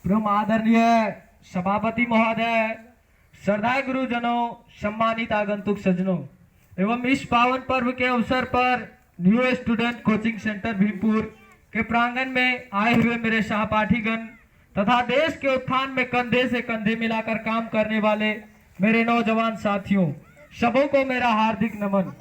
परम आदरणीय सभापति महोदय, श्रद्धाय गुरुजनों, सम्मानित आगंतुक सज्जनों एवं इस पावन पर्व के अवसर पर new student coaching centre Bhimpur के प्रांगण में आए हुए मेरे सहपाठीगण तथा देश के उत्थान में कंधे से कंधे मिलाकर काम करने वाले मेरे नौजवान साथियों, सबों को मेरा हार्दिक नमन।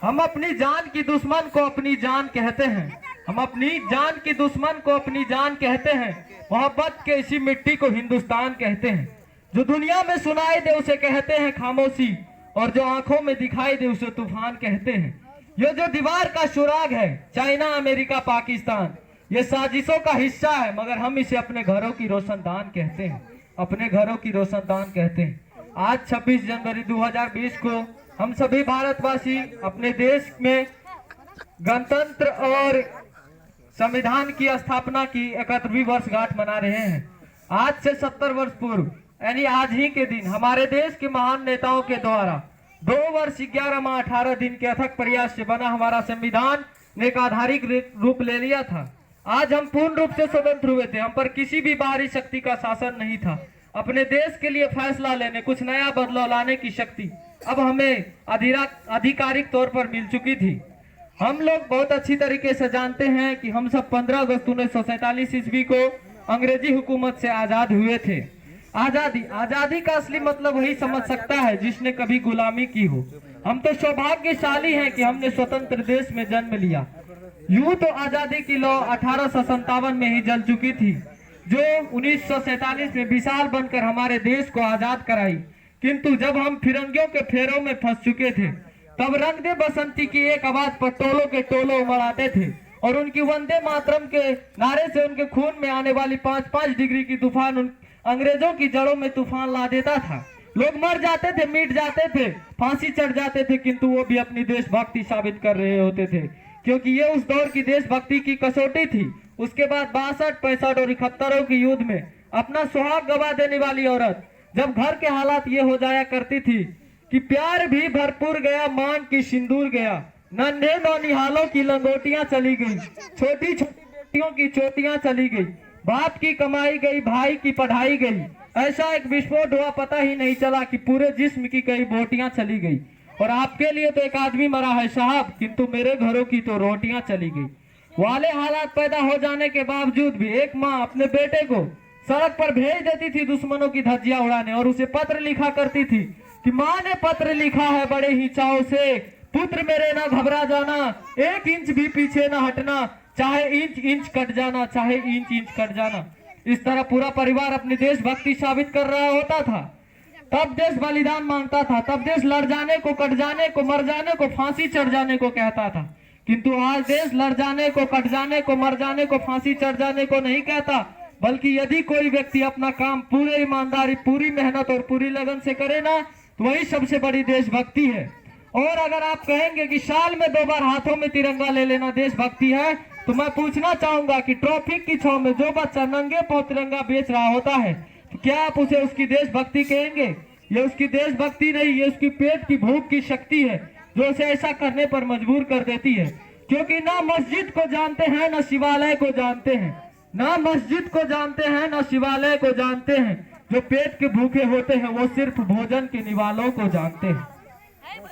हम अपनी जान की दुश्मन को अपनी जान कहते हैं, हम अपनी जान की दुश्मन को अपनी जान कहते हैं। मोहब्बत के इसी मिट्टी को हिंदुस्तान कहते हैं। जो दुनिया में सुनाई दे उसे कहते हैं खामोशी, और जो आंखों में दिखाई दे उसे तूफान कहते हैं। ये जो दीवार का सुराग है, चाइना, अमेरिका, पाकिस्तान, ये साजिशों का हिस्सा है, मगर हम इसे अपने घरों की रोशनदान कहते हैं, अपने घरों की रोशनदान कहते हैं। आज 26 जनवरी 2020 को हम सभी भारतवासी अपने देश में गणतंत्र और संविधान की स्थापना की 71वीं वर्षगांठ मना रहे हैं। आज से 70 वर्ष पूर्व यानी आज ही के दिन हमारे देश के महान नेताओं के द्वारा 2 वर्ष 11 माह 18 दिन के अथक प्रयास से बना हमारा संविधान ने एक आधारिक रूप ले लिया था। आज हम पूर्ण रूप से स्वतंत्र हुए थे। हम पर किसी भी बाहरी शक्ति का शासन नहीं था। अपने देश के लिए फैसला लेने, कुछ नया बदलाव लाने की शक्ति अब हमें आधिकारिक तौर पर मिल चुकी थी। हम लोग बहुत अच्छी तरीके से जानते हैं कि हम सब 15 अगस्त 1947 ईस्वी को अंग्रेजी हुकूमत से आजाद हुए थे। आजादी का असली मतलब वही समझ सकता है जिसने कभी गुलामी की हो। हम तो सौभाग्यशाली हैं कि हमने स्वतंत्र देश में जन्म लिया। यूं तो आजादी की लौ 1857 में ही जल चुकी थी, जो 1947 में विशाल बनकर हमारे देश को आजाद कराई। किंतु जब हम फिरंगियों के फेरों में फंस चुके थे, तब रंग दे बसंती की एक आवाज पर टोलों के टोलों उमड़ाते थे, और उनकी वंदे मातरम के नारे से उनके खून में आने वाली 5-5 डिग्री की तूफान उन अंग्रेजों की जड़ों में तूफान ला देता था। लोग मर जाते थे, मिट जाते थे, फांसी चढ़ जाते थे, किंतु वो भी अपनी देशभक्ति साबित कर रहे होते थे, क्योंकि ये उस दौर की देशभक्ति की कसौटी थी। उसके बाद 62, 65 और 71 के युद्ध में अपना सुहाग गवा देने वाली औरत, जब घर के हालात ये हो जाया करती थी कि प्यार भी भरपूर गया, मांग की सिंदूर गया, नन्हे नौनिहालों की लंगोटियां चली गई, छोटी छोटी बेटियों की चोटियां चली गई, बाप की कमाई गई, भाई की पढ़ाई गई। ऐसा एक विस्फोट हुआ, पता ही नहीं चला कि पूरे जिस्म की कई बोटियां चली गई। और आपके लिए तो एक आदमी मरा है साहब, किंतु मेरे घरों की तो रोटियां चली गई। वाले हालात पैदा हो जाने के बावजूद भी एक माँ अपने बेटे को सड़क पर भेज देती थी दुश्मनों की धज्जियां उड़ाने, और उसे पत्र लिखा करती थी कि माँ ने पत्र लिखा है बड़े ही चाव से, पुत्र मेरे ना घबरा जाना, 1 इंच भी पीछे ना हटना, चाहे इंच इंच कट जाना, चाहे इंच इंच कट जाना। इस तरह पूरा परिवार अपनी देशभक्ति साबित कर रहा होता था। तब देश बलिदान मांगता था, तब देश लड़ जाने को, कट जाने को, मर जाने को, फांसी चढ़ जाने को कहता था। किंतु आज देश लड़ जाने को, कट जाने को, मर जाने को, फांसी चढ़ जाने को नहीं कहता, बल्कि यदि कोई व्यक्ति अपना काम पूरे ईमानदारी, पूरी मेहनत और पूरी लगन से करे ना, तो वही सबसे बड़ी देशभक्ति है। और अगर आप कहेंगे कि साल में 2 बार हाथों में तिरंगा ले लेना देशभक्ति है, तो मैं पूछना चाहूंगा कि ट्रैफिक की छांव में जो बच्चा नंगे पांव तिरंगा बेच रहा होता है, तो क्या आप उसे उसकी देशभक्ति कहेंगे? ये उसकी देशभक्ति नहीं, ये उसकी पेट की भूख की शक्ति है जो उसे ऐसा करने पर मजबूर कर देती है। क्योंकि ना मस्जिद को जानते हैं, ना शिवालय को जानते हैं, ना मस्जिद को जानते हैं, ना शिवालय को जानते हैं। जो पेट के भूखे होते हैं वो सिर्फ भोजन के निवालों को जानते हैं।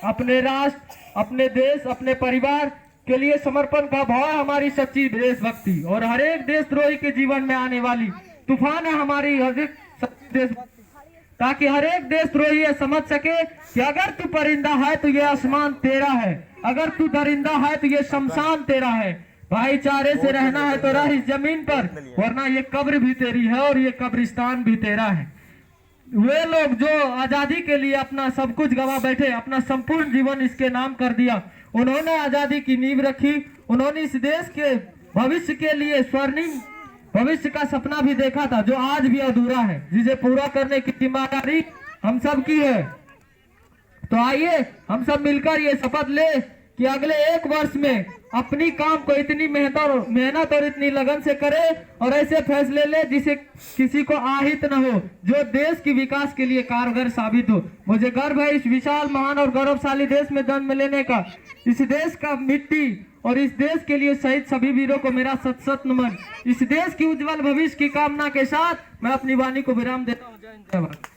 अपने राष्ट्र, अपने देश, अपने परिवार के लिए समर्पण का भाव हमारी सच्ची देशभक्ति, और हर एक देशद्रोही के जीवन में आने वाली तूफान है हमारी सच्ची देशभक्ति, ताकि हर एक देशद्रोही ये समझ सके कि अगर तू परिंदा है तो ये आसमान तेरा है, अगर तू दरिंदा है तो ये शमशान तेरा है। भाईचारे से रहना है तो रह इस जमीन पर, वरना ये कब्र भी तेरी है और ये कब्रिस्तान भी तेरा है। वे लोग जो आजादी के लिए अपना सब कुछ गवा बैठे, अपना संपूर्ण जीवन इसके नाम कर दिया, उन्होंने आजादी की नींव रखी। उन्होंने इस देश के भविष्य के लिए स्वर्णिम भविष्य का सपना भी देखा था, जो आज भी अधूरा है, जिसे पूरा करने की जिम्मेदारी हम सब की है। तो आइए हम सब मिलकर ये शपथ ले कि अगले 1 वर्ष में अपनी काम को इतनी मेहनत और इतनी लगन से करे, और ऐसे फैसले ले जिसे किसी को आहित न हो, जो देश की विकास के लिए कारगर साबित हो। मुझे गर्व है इस विशाल, महान और गौरवशाली देश में जन्म लेने का। इस देश का मिट्टी और इस देश के लिए शहीद सभी वीरों को मेरा सत सत नमन। इस देश की उज्जवल भविष्य की कामना के साथ मैं अपनी वाणी को विराम देता हूँ। जय हिंद, जय भारत।